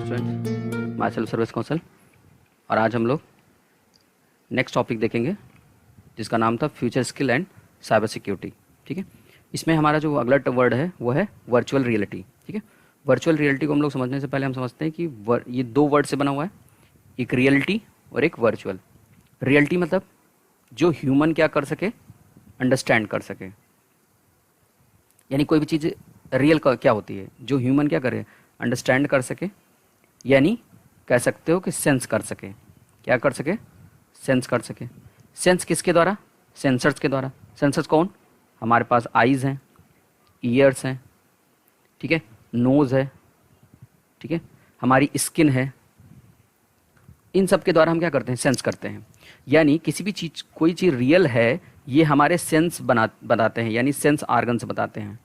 Student, my self service council. और आज हम लोग नेक्स्ट टॉपिक देखेंगे जिसका नाम था future skill and cyber security. ठीक है, इसमें हमारा जो अगला वर्ड है वो है वर्चुअल रियलिटी। ठीक है, वर्चुअल रियलिटी को हम लोग समझने से पहले हम समझते हैं कि ये दो वर्ड से बना हुआ है, एक रियलिटी और एक वर्चुअल। रियलिटी मतलब जो ह्यूमन क्या कर सके, अंडरस्टैंड कर सके, यानी कोई भी चीज़ रियल क्या होती है, जो ह्यूमन क्या करे, अंडरस्टैंड कर सके, यानी कह सकते हो कि सेंस कर सके। क्या कर सके? सेंस कर सके। सेंस किसके द्वारा? सेंसर्स के द्वारा। सेंसर्स कौन? हमारे पास आईज़ हैं, ईयर्स हैं, ठीक है, नोज़ है, ठीक है, हमारी स्किन है। इन सब के द्वारा हम क्या करते हैं? सेंस करते हैं। यानी किसी भी चीज़, कोई चीज़ रियल है, ये हमारे सेंस बताते हैं, यानी सेंस आर्गन से बताते हैं।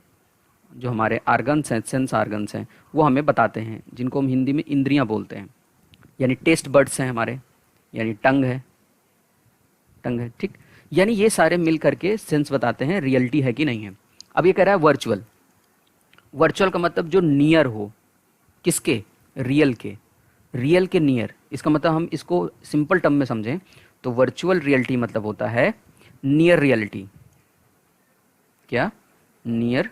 जो हमारे आर्गन्स हैं, सेंस आर्गन्स हैं, वो हमें बताते हैं, जिनको हम हिंदी में इंद्रियां बोलते हैं। यानी टेस्ट बर्ड्स हैं हमारे, यानी टंग है, टंग है, ठीक। यानी ये सारे मिल करके सेंस बताते हैं रियलिटी है कि नहीं है। अब ये कह रहा है वर्चुअल। वर्चुअल का मतलब जो नियर हो, किसके? रियल के। रियल के नियर, इसका मतलब हम इसको सिंपल टर्म में समझें तो वर्चुअल रियलिटी मतलब होता है नियर रियलिटी। क्या? Near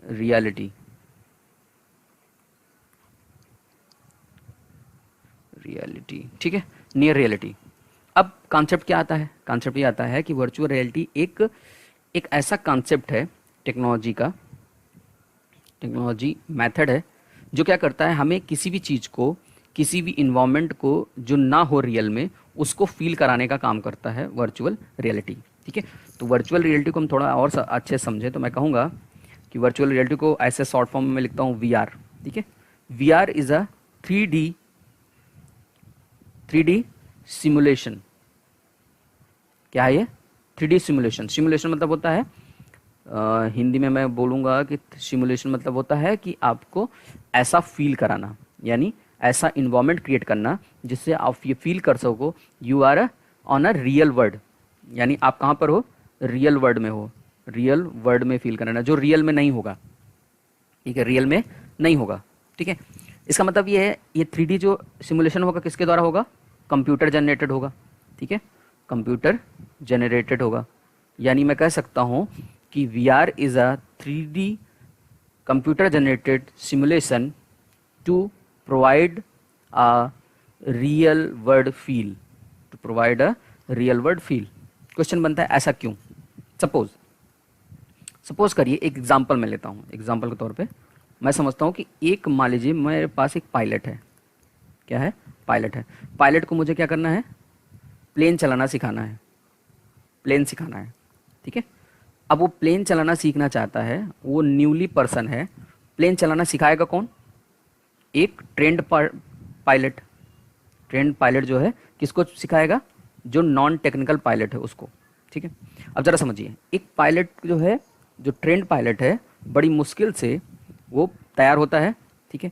reality. रियलिटी, ठीक है, नियर रियलिटी। अब कॉन्सेप्ट क्या आता है? कॉन्सेप्ट ये आता है कि वर्चुअल रियलिटी एक ऐसा कॉन्सेप्ट है, टेक्नोलॉजी का, टेक्नोलॉजी मेथड है, जो क्या करता है, हमें किसी भी चीज़ को, किसी भी इन्वायरमेंट को जो ना हो रियल में, उसको फील कराने का काम करता है वर्चुअल रियलिटी। ठीक है, तो वर्चुअल रियलिटी को हम थोड़ा और अच्छे से समझें तो मैं कहूँगा कि वर्चुअल रियलिटी को ऐसे शॉर्ट फॉर्म में लिखता हूँ VR। ठीक है, VR is a 3D simulation. क्या है ये? 3D simulation. सिमुलेशन मतलब होता है, हिंदी में मैं बोलूँगा कि सिमुलेशन मतलब होता है कि आपको ऐसा फील कराना, यानी ऐसा इन्वायरमेंट क्रिएट करना जिससे आप ये फील कर सको you are on a real world. यानी आप कहाँ पर हो? रियल वर्ल्ड में हो। रियल वर्ल्ड में फील कराना, जो रियल में नहीं होगा। ठीक है, रियल में नहीं होगा। ठीक है, इसका मतलब ये है, ये 3D जो सिमुलेशन होगा किसके द्वारा होगा? कंप्यूटर जनरेटेड होगा। ठीक है, कंप्यूटर जनरेटेड होगा। यानी मैं कह सकता हूँ कि VR is a 3D computer generated simulation to provide a real world feel. To provide a real world feel. Question बनता है ऐसा क्यों? सपोज करिए, एक एग्जांपल मैं लेता हूँ। एग्जांपल के तौर पे मैं समझता हूँ कि एक, मान लीजिए मेरे पास एक पायलट है। क्या है? पायलट है। पायलट को मुझे क्या करना है? प्लेन चलाना सिखाना है। प्लेन सिखाना है। ठीक है, अब वो प्लेन चलाना सीखना चाहता है, वो न्यूली पर्सन है। प्लेन चलाना सिखाएगा कौन? एक ट्रेंड पायलट। ट्रेंड पायलट जो है किसको सिखाएगा? जो नॉन टेक्निकल पायलट है उसको। ठीक है, अब जरा समझिए, एक पायलट जो है, जो ट्रेंड पायलट है, बड़ी मुश्किल से वो तैयार होता है। ठीक है,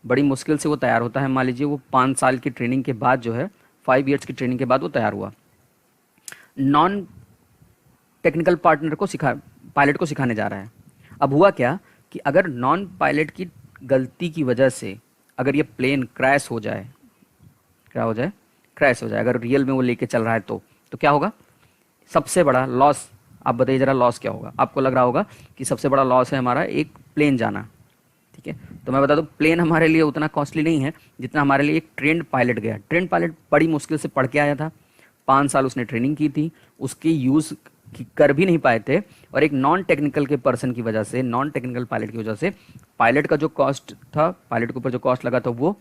बड़ी मुश्किल से वो तैयार होता है। मान लीजिए वो 5 साल की ट्रेनिंग के बाद जो है, 5 ईयर्स की ट्रेनिंग के बाद वो तैयार हुआ। नॉन टेक्निकल पार्टनर को पायलट को सिखाने जा रहा है। अब हुआ क्या कि अगर नॉन पायलट की गलती की वजह से अगर ये प्लेन क्रैश हो जाए, क्या हो जाए? क्रैश हो जाए, अगर रियल में वो लेके चल रहा है तो क्या होगा? सबसे बड़ा लॉस, आप बताइए जरा, लॉस क्या होगा? आपको लग रहा होगा कि सबसे बड़ा लॉस है हमारा एक प्लेन जाना। ठीक है, तो मैं बता दूं, प्लेन हमारे लिए उतना कॉस्टली नहीं है जितना हमारे लिए एक ट्रेंड पायलट गया। ट्रेंड पायलट बड़ी मुश्किल से पढ़ के आया था, 5 साल उसने ट्रेनिंग की थी, उसके यूज़ कर भी नहीं पाए थे। और एक नॉन टेक्निकल के पर्सन की वजह से, नॉन टेक्निकल पायलट की वजह से, पायलट का जो कॉस्ट था, पायलट के ऊपर जो कॉस्ट लगा था वो,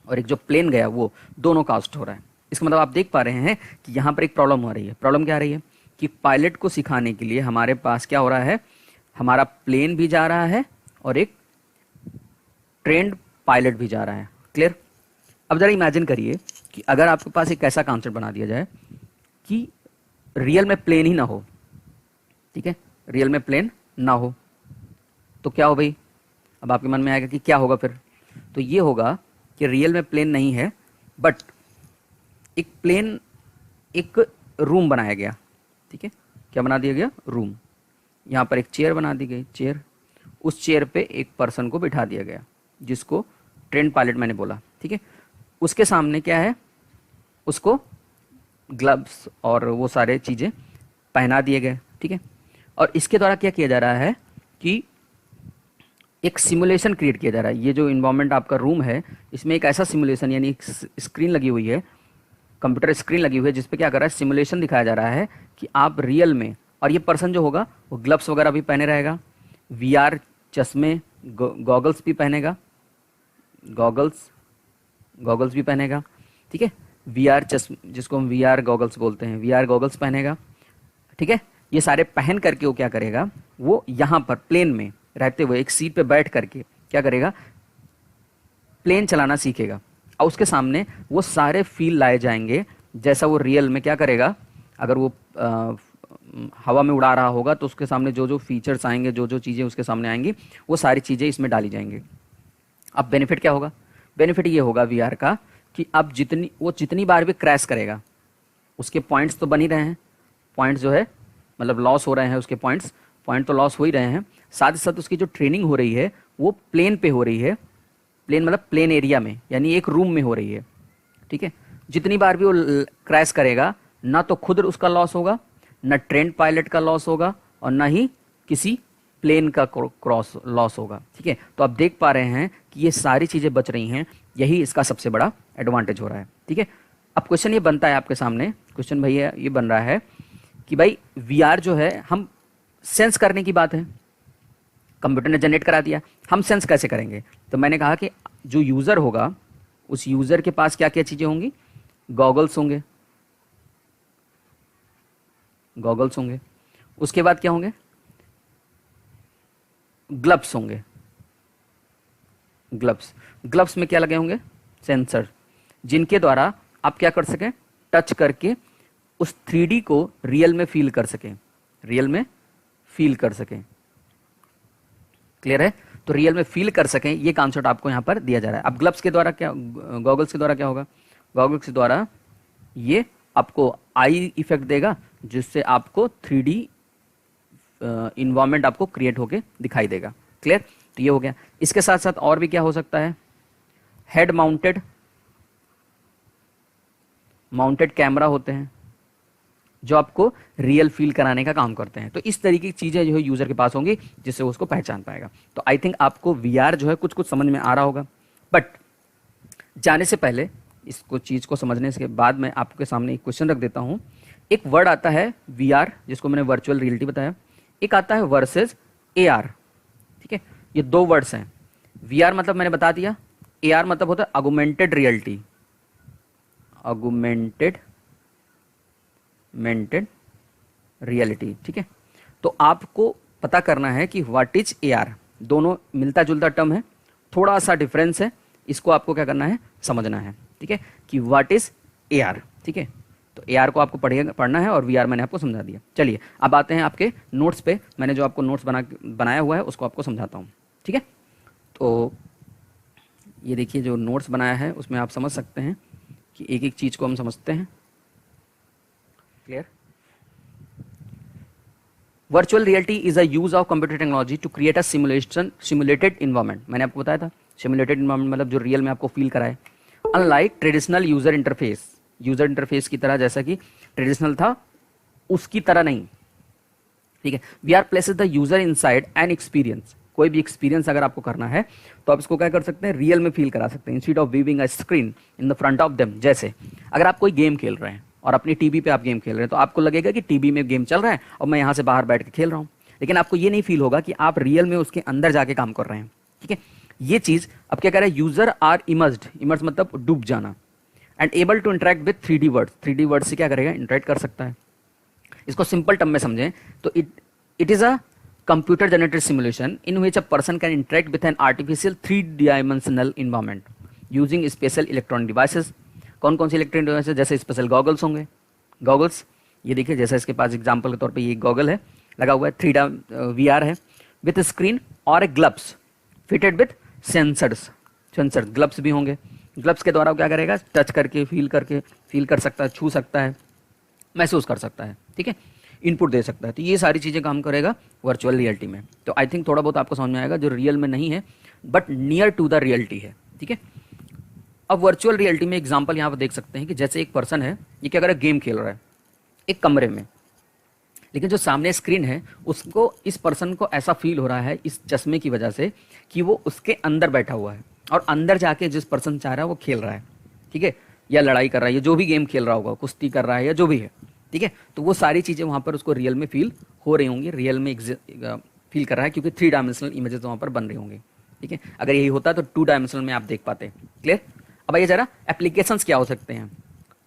और एक जो प्लेन गया वो, दोनों कॉस्ट हो रहा है। इसका मतलब आप देख पा रहे हैं कि यहाँ पर एक प्रॉब्लम हो रही है। प्रॉब्लम क्या आ रही है कि पायलट को सिखाने के लिए हमारे पास क्या हो रहा है? हमारा प्लेन भी जा रहा है और एक ट्रेंड पायलट भी जा रहा है। क्लियर? अब जरा इमेजिन करिए कि अगर आपके पास एक ऐसा कॉन्सेप्ट बना दिया जाए कि रियल में प्लेन ही ना हो। ठीक है, रियल में प्लेन ना हो तो क्या हो भाई? अब आपके मन में आएगा कि क्या होगा फिर? तो ये होगा कि रियल में प्लेन नहीं है, बट एक प्लेन, एक रूम बनाया गया। ठीक है, क्या बना दिया गया? रूम। यहाँ पर एक चेयर बना दी गई, चेयर। उस चेयर पे एक पर्सन को बिठा दिया गया जिसको ट्रेन पायलट मैंने बोला, ठीक है। उसके सामने क्या है, उसको ग्लव्स और वो सारे चीज़ें पहना दिए गए, ठीक है। और इसके द्वारा क्या किया जा रहा है कि एक सिमुलेशन क्रिएट किया जा रहा है। ये जो इन्वायरमेंट आपका रूम है, इसमें एक ऐसा सिमुलेशन यानी एक स्क्रीन लगी हुई है, कंप्यूटर स्क्रीन लगी हुई है, जिस पे क्या कर रहा है, सिमुलेशन दिखाया जा रहा है कि आप रियल में, और ये पर्सन जो होगा वो ग्लव्स वगैरह भी पहने रहेगा, वीआर चश्मे गॉगल्स भी पहनेगा, गॉगल्स भी पहनेगा, ठीक है। वीआर चश्मे, जिसको हम वीआर गॉगल्स बोलते हैं, वीआर गॉगल्स पहनेगा, ठीक है। ये सारे पहन करके वो क्या करेगा, वो यहाँ पर प्लेन में रहते हुए एक सीट पे बैठ करके क्या करेगा, प्लेन चलाना सीखेगा। और उसके सामने वो सारे फील लाए जाएंगे जैसा वो रियल में क्या करेगा। अगर वो हवा में उड़ा रहा होगा तो उसके सामने जो जो फीचर्स आएंगे, जो जो चीज़ें उसके सामने आएंगी, वो सारी चीज़ें इसमें डाली जाएंगी। अब बेनिफिट क्या होगा, बेनिफिट ये होगा वीआर का कि अब जितनी बार भी क्रैश करेगा, उसके पॉइंट्स तो बन ही रहे हैं, पॉइंट्स जो है मतलब लॉस हो रहे हैं, उसके पॉइंट तो लॉस हो ही रहे हैं, साथ ही साथ उसकी जो ट्रेनिंग हो रही है वो प्लेन पे हो रही है, प्लेन मतलब प्लेन एरिया में, यानी एक रूम में हो रही है, ठीक है। जितनी बार भी वो क्रैश करेगा, ना तो खुद उसका लॉस होगा, ना ट्रेन पायलट का लॉस होगा, और ना ही किसी प्लेन का क्रॉस लॉस होगा, ठीक है। तो आप देख पा रहे हैं कि ये सारी चीज़ें बच रही हैं, यही इसका सबसे बड़ा एडवांटेज हो रहा है, ठीक है। अब क्वेश्चन ये बनता है आपके सामने, क्वेश्चन भैया ये बन रहा है कि भाई वीआर जो है, हम सेंस करने की बात है, कंप्यूटर ने जनरेट करा दिया, हम सेंस कैसे करेंगे। तो मैंने कहा कि जो यूज़र होगा, उस यूज़र के पास क्या क्या चीज़ें होंगी, गॉगल्स होंगे, गॉगल्स होंगे, उसके बाद क्या होंगे, ग्लव्स होंगे, ग्लव्स में क्या लगे होंगे, सेंसर, जिनके द्वारा आप क्या कर सकें, टच करके उस 3D को रियल में फील कर सकें, रियल में फील कर सकें। क्लियर है, तो रियल में फील कर सकें, ये कॉन्सेप्ट आपको यहां पर दिया जा रहा है। अब ग्लव्स के द्वारा क्या, गॉगल्स के द्वारा क्या होगा, गॉगल्स के द्वारा ये आपको आई इफेक्ट देगा, जिससे आपको 3D इन्वायरमेंट आपको क्रिएट होके दिखाई देगा। क्लियर, तो ये हो गया। इसके साथ साथ और भी क्या हो सकता है, हेड माउंटेड कैमरा होते हैं जो आपको रियल फील कराने का काम करते हैं। तो इस तरीके की चीजें जो है यूजर के पास होंगी, जिससे वो उसको पहचान पाएगा। तो आई थिंक आपको वीआर जो है कुछ कुछ समझ में आ रहा होगा। बट जाने से पहले, इसको चीज को समझने के बाद मैं आपके सामने एक क्वेश्चन रख देता हूं। एक वर्ड आता है वीआर, जिसको मैंने वर्चुअल रियलिटी बताया, एक आता है वर्सेस एआर, ठीक है। ये दो वर्ड्स हैं। वीआर मतलब मैंने बता दिया, एआर मतलब होता है ऑगमेंटेड रियलिटी, ऑगमेंटेड रियलिटी, ठीक है। तो आपको पता करना है कि व्हाट इज एआर, दोनों मिलता जुलता टर्म है, थोड़ा सा डिफरेंस है, इसको आपको क्या करना है, समझना है, ठीक है, कि व्हाट इज एआर, ठीक है। तो एआर को आपको पढ़ना है और वीआर मैंने आपको समझा दिया। चलिए अब आते हैं आपके नोट्स पे, मैंने जो आपको नोट्स बनाया हुआ है उसको आपको समझाता हूँ, ठीक है। तो ये देखिए जो नोट्स बनाया है उसमें आप समझ सकते हैं कि एक एक चीज को हम समझते हैं। Clear, virtual reality is a use of computer technology to create a simulated environment. मैंने आपको बताया था सिमुलेटेड इन्वायरमेंट मतलब जो रियल में आपको फील कराए। अनलाइक ट्रेडिशनल यूजर इंटरफेस की तरह, जैसा कि ट्रेडिशनल था उसकी तरह नहीं, ठीक है। V R places the user inside an experience. कोई भी एक्सपीरियंस अगर आपको करना है तो आप इसको क्या कर सकते हैं, रियल में फील करा सकते हैं, instead of weaving a screen in the front of them. जैसे अगर आप कोई गेम खेल रहे हैं और अपनी टीवी पे आप गेम खेल रहे हैं, तो आपको लगेगा कि टीवी में गेम चल रहा है और मैं यहाँ से बाहर बैठ के खेल रहा हूँ, लेकिन आपको ये नहीं फील होगा कि आप रियल में उसके अंदर जाके काम कर रहे हैं, ठीक है। ये चीज अब क्या कह रहा है, यूजर आर इमर्स्ड मतलब डूब जाना, and able to interact with 3D worlds. 3D world से क्या करेगा, इंटरेक्ट कर सकता है। इसको सिंपल टर्म में समझें तो it is a computer generated simulation in which a person can interact with an artificial 3 dimensional environment using special electronic devices. कौन कौन से इलेक्ट्रॉनिक डिवाइसेस, जैसे स्पेशल गॉगल्स होंगे, गॉगल्स ये देखिए, जैसा इसके पास एग्जांपल के तौर पे ये गॉगल है लगा हुआ है, 3D VR है, विथ स्क्रीन और gloves fitted with sensors gloves भी होंगे। ग्लव्स के द्वारा वो क्या करेगा, टच करके फील कर सकता है, छू सकता है, महसूस कर सकता है, ठीक है, इनपुट दे सकता है। तो ये सारी चीज़ें काम करेगा वर्चुअल रियलिटी में। तो आई थिंक थोड़ा बहुत आपको समझ में आएगा, जो रियल में नहीं है but near to the reality है। ठीक है। अब वर्चुअल रियलिटी में एग्जांपल यहाँ पर देख सकते हैं कि जैसे एक पर्सन है, ये क्या कर रहा है, गेम खेल रहा है एक कमरे में, लेकिन जो सामने स्क्रीन है उसको, इस पर्सन को ऐसा फील हो रहा है इस चश्मे की वजह से कि वो उसके अंदर बैठा हुआ है और अंदर जाके जिस पर्सन चाह रहा है वो खेल रहा है, ठीक है, या लड़ाई कर रहा है, या जो भी गेम खेल रहा होगा, कुश्ती कर रहा है या जो भी है, ठीक है। तो वो सारी चीज़ें वहाँ पर उसको रियल में फील हो रही होंगी, रियल में फील कर रहा है, क्योंकि 3 डायमेंशनल इमेजेस वहाँ पर बन रही होंगी, ठीक है। अगर यही होता तो 2 डायमेंशनल में आप देख पाते। क्लियर। अब ये जरा एप्लीकेशंस क्या हो सकते हैं।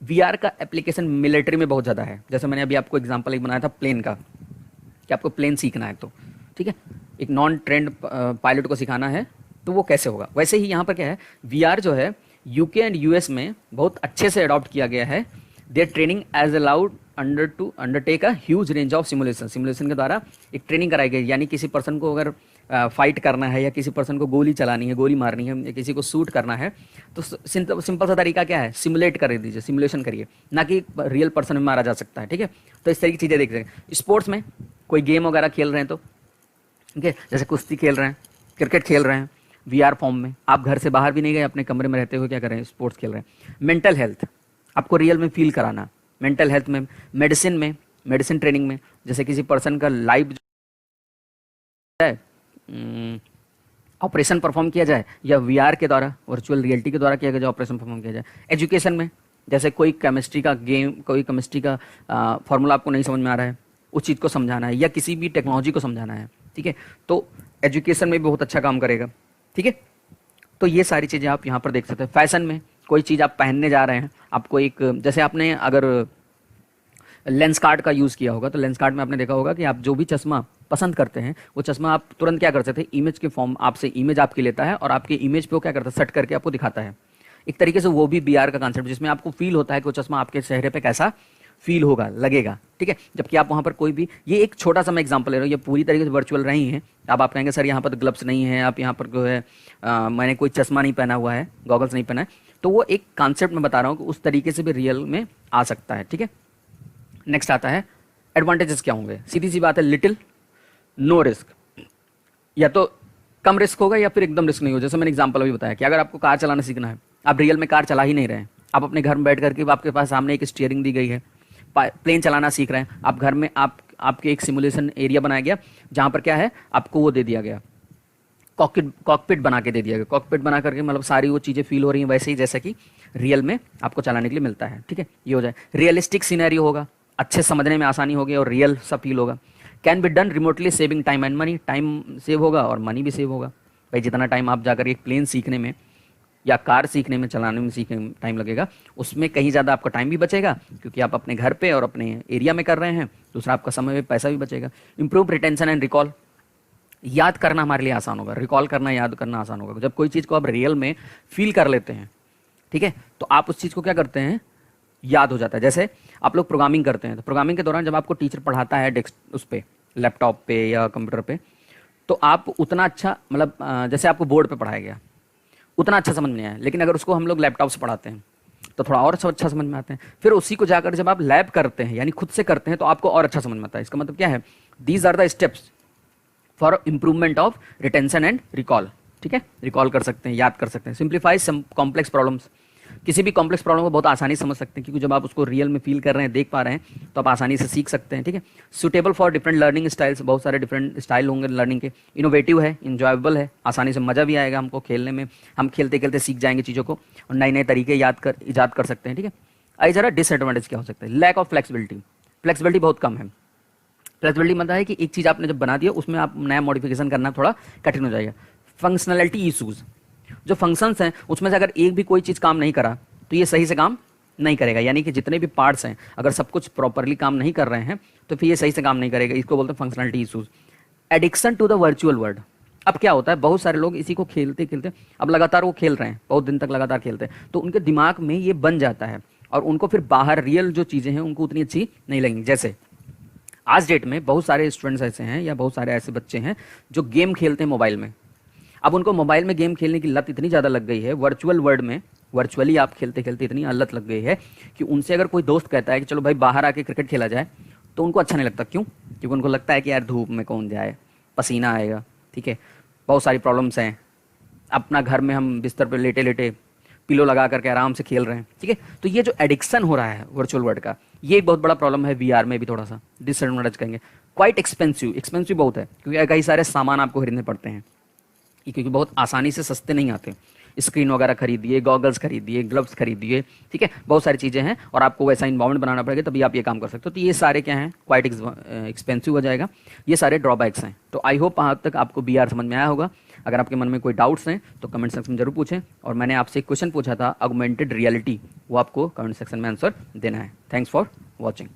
वीआर का एप्लीकेशन मिलिट्री में बहुत ज़्यादा है। जैसे मैंने अभी आपको एग्जांपल एक बनाया था प्लेन का, कि आपको प्लेन सीखना है तो, ठीक है, एक नॉन ट्रेंड पायलट को सिखाना है तो वो कैसे होगा। वैसे ही यहाँ पर क्या है, वीआर जो है यूके एंड यूएस में बहुत अच्छे से अडॉप्ट किया गया है। Their training as allowed undertake a huge range of simulation के द्वारा एक ट्रेनिंग कराई गई। यानी किसी पर्सन को अगर फाइट करना है, या किसी पर्सन को गोली चलानी है, गोली मारनी है, या किसी को शूट करना है, तो सिंपल सा तरीका क्या है, सिमुलेट कर दीजिए, सिमुलेशन करिए, ना कि रियल पर्सन में मारा जा सकता है, ठीक है। तो इस तरह की चीज़ें देख सकते हैं। स्पोर्ट्स में कोई गेम वगैरह खेल रहे हैं तो, ठीक है, जैसे कुश्ती खेल रहे हैं, क्रिकेट खेल रहे हैं वीआर फॉर्म में, आप घर से बाहर भी नहीं गए, अपने कमरे में रहते हुए क्या कर रहे हैं, स्पोर्ट्स खेल रहे हैं। मेंटल हेल्थ आपको रियल में फील कराना, मेंटल हेल्थ में, मेडिसिन ट्रेनिंग में, जैसे किसी पर्सन का लाइफ है ऑपरेशन परफॉर्म किया जाए, या वीआर के द्वारा, वर्चुअल रियलिटी के द्वारा किया गया ऑपरेशन परफॉर्म किया जाए। एजुकेशन में जैसे कोई केमिस्ट्री का फॉर्मूला आपको नहीं समझ में आ रहा है, उस चीज़ को समझाना है, या किसी भी टेक्नोलॉजी को समझाना है, ठीक है, तो एजुकेशन में भी बहुत अच्छा काम करेगा, ठीक है। तो ये सारी चीज़ें आप यहाँ पर देख सकते हैं। फैशन में कोई चीज़ आप पहनने जा रहे हैं, आपको एक, जैसे आपने अगर लेंस कार्ड का यूज़ किया होगा तो लेंस कार्ड में आपने देखा होगा कि आप जो भी चश्मा पसंद करते हैं वो चश्मा आप तुरंत क्या कर सकते हैं, इमेज के फॉर्म, आपसे इमेज आपकी लेता है और आपके इमेज पे वो क्या करता है, सेट करके आपको दिखाता है। एक तरीके से वो भी वीआर का कॉन्सेप्ट, जिसमें आपको फील होता है कि वो चश्मा आपके चेहरे पे कैसा फील होगा, लगेगा, ठीक है। जबकि आप वहाँ पर कोई भी, ये एक छोटा सा मैं एग्जांपल ले रहा हूँ, ये पूरी तरीके से वर्चुअल नहीं है। अब आप कहेंगे सर यहाँ पर तो ग्लव्स नहीं है, आप यहाँ पर जो है मैंने कोई चश्मा नहीं पहना हुआ है, गॉगल्स नहीं पहना है, तो वो एक कॉन्सेप्ट मैं बता रहा हूँ कि उस तरीके से भी रियल में आ सकता है, ठीक है। नेक्स्ट आता है एडवांटेजेस क्या होंगे। सीधी सी बात है, लिटिल नो रिस्क, या तो कम रिस्क होगा या फिर एकदम रिस्क नहीं होगा। जैसे मैंने एग्जांपल अभी बताया कि अगर आपको कार चलाना सीखना है, आप रियल में कार चला ही नहीं रहे हैं, आप अपने घर में बैठ करके आपके पास सामने एक स्टीयरिंग दी गई है, प्लेन चलाना सीख रहे हैं आप घर में, आपके एक सिमुलेशन एरिया बनाया गया जहाँ पर क्या है, आपको वो दे दिया गया, कॉकपिट बना के दे दिया गया। कॉकपिट बना करके मतलब सारी वो चीज़ें फील हो रही हैं वैसे ही जैसे कि रियल में आपको चलाने के लिए मिलता है, ठीक है। ये हो जाए, रियलिस्टिक सिनेरियो होगा, अच्छे समझने में आसानी होगी और रियल सा फील होगा। Can be done remotely, saving time and money, time save होगा और मनी भी सेव होगा। भाई जितना टाइम आप जाकर एक प्लेन सीखने में या कार सीखने में, चलाने में सीखने में टाइम लगेगा, उसमें कहीं ज़्यादा आपका टाइम भी बचेगा क्योंकि आप अपने घर पे और अपने एरिया में कर रहे हैं। दूसरा, आपका समय में पैसा भी बचेगा। इंप्रूव रिटेंशन एंड रिकॉल, याद करना हमारे लिए आसान होगा, रिकॉल करना, याद करना आसान होगा। जब कोई चीज़ को आप रियल में फील कर लेते हैं, ठीक है, तो आप उस चीज़ को क्या करते हैं, याद हो जाता है। जैसे आप लोग प्रोग्रामिंग करते हैं तो प्रोग्रामिंग के दौरान जब आपको टीचर पढ़ाता है डेस्क उस पर, लैपटॉप पे या कंप्यूटर पे, तो आप उतना अच्छा, मतलब जैसे आपको बोर्ड पे पढ़ाया गया उतना अच्छा समझ नहीं आया, लेकिन अगर उसको हम लोग लैपटॉप से पढ़ाते हैं तो थोड़ा और अच्छा समझ में आते हैं। फिर उसी को जाकर जब आप लैब करते हैं, यानी खुद से करते हैं, तो आपको और अच्छा समझ में आता है। इसका मतलब क्या है, these are the steps for improvement of retention and recall, ठीक है। रिकॉल कर सकते हैं, याद कर सकते हैं। सिंप्लीफाई सम कॉम्प्लेक्स प्रॉब्लम्स, किसी भी कॉम्प्लेक्स प्रॉब्लम को बहुत आसानी से समझ सकते हैं क्योंकि जब आप उसको रियल में फील कर रहे हैं, देख पा रहे हैं, तो आप आसानी से सीख सकते हैं, ठीक है। Suitable for different learning styles, बहुत सारे डिफरेंट स्टाइल होंगे लर्निंग के। इनोवेटिव है, इंजॉयबल है, आसानी से मज़ा भी आएगा हमको खेलने में, हम खेलते खेलते सीख जाएंगे चीज़ों को और नए नए तरीके ईजाद कर सकते हैं, ठीक है। आई जरा डिसएडवांटेज क्या हो सकता है, लैक ऑफ फ्लेक्सिबिलिटी, फ्लेक्सिबिलिटी बहुत कम है। फ्लेक्सिबिलिटी मतलब है कि एक चीज़ आपने जब बना दिया उसमें आप नया मॉडिफिकेशन करना थोड़ा कठिन हो जाएगा। फंक्शनलिटी इशूज़, जो फंक्शंस हैं उसमें से अगर एक भी कोई चीज़ काम नहीं करा तो ये सही से काम नहीं करेगा। यानी कि जितने भी पार्ट्स हैं अगर सब कुछ प्रॉपरली काम नहीं कर रहे हैं तो फिर ये सही से काम नहीं करेगा। इसको बोलते हैं functionality issues. Addiction to the virtual world, अब क्या होता है, बहुत सारे लोग इसी को खेलते खेलते, अब लगातार वो खेल रहे हैं, बहुत दिन तक लगातार खेलते हैं, तो उनके दिमाग में ये बन जाता है और उनको फिर बाहर रियल जो चीज़ें हैं उनको उतनी अच्छी नहीं लगेंगी। जैसे आज डेट में बहुत सारे स्टूडेंट्स ऐसे हैं या बहुत सारे ऐसे बच्चे हैं जो गेम खेलते हैं मोबाइल में। अब उनको मोबाइल में गेम खेलने की लत इतनी ज़्यादा लग गई है, वर्चुअल वर्ल्ड में वर्चुअली आप खेलते खेलते इतनी लत लग गई है कि उनसे अगर कोई दोस्त कहता है कि चलो भाई बाहर आके क्रिकेट खेला जाए, तो उनको अच्छा नहीं लगता। क्यों? क्योंकि उनको लगता है कि यार धूप में कौन जाए, पसीना आएगा, ठीक है, बहुत सारी प्रॉब्लम्स हैं, अपना घर में हम बिस्तर पर लेटे लेटे पिलो लगा करके आराम से खेल रहे हैं, ठीक है। तो ये जो एडिक्शन हो रहा है वर्चुअल वर्ल्ड का, ये एक बहुत बड़ा प्रॉब्लम है वीआर में भी। थोड़ा सा डिसएडवांटेज कहेंगे, क्वाइट एक्सपेंसिव, एक्सपेंसिव बहुत है, क्योंकि कई सारे सामान आपको खरीदने पड़ते हैं, क्योंकि बहुत आसानी से सस्ते नहीं आते। स्क्रीन वगैरह खरीदिए, गॉगल्स खरीदिए, ग्लव्स खरीदिए, ठीक है, बहुत सारी चीज़ें हैं, और आपको वैसा इन्वायरमेंट बनाना पड़ेगा, तभी आप ये काम कर सकते हो। तो ये सारे क्या हैं, क्वाइट एक्सपेंसिव हो जाएगा, ये सारे ड्रॉबैक्स हैं। तो आई होप आज तक आपको बीआर समझ में आया होगा। अगर आपके मन में कोई डाउट्स हैं तो कमेंट सेक्शन में जरूर पूछें, और मैंने आपसे एक क्वेश्चन पूछा था ऑगमेंटेड रियलिटी, वो आपको कमेंट सेक्शन में आंसर देना है। Thanks for watching.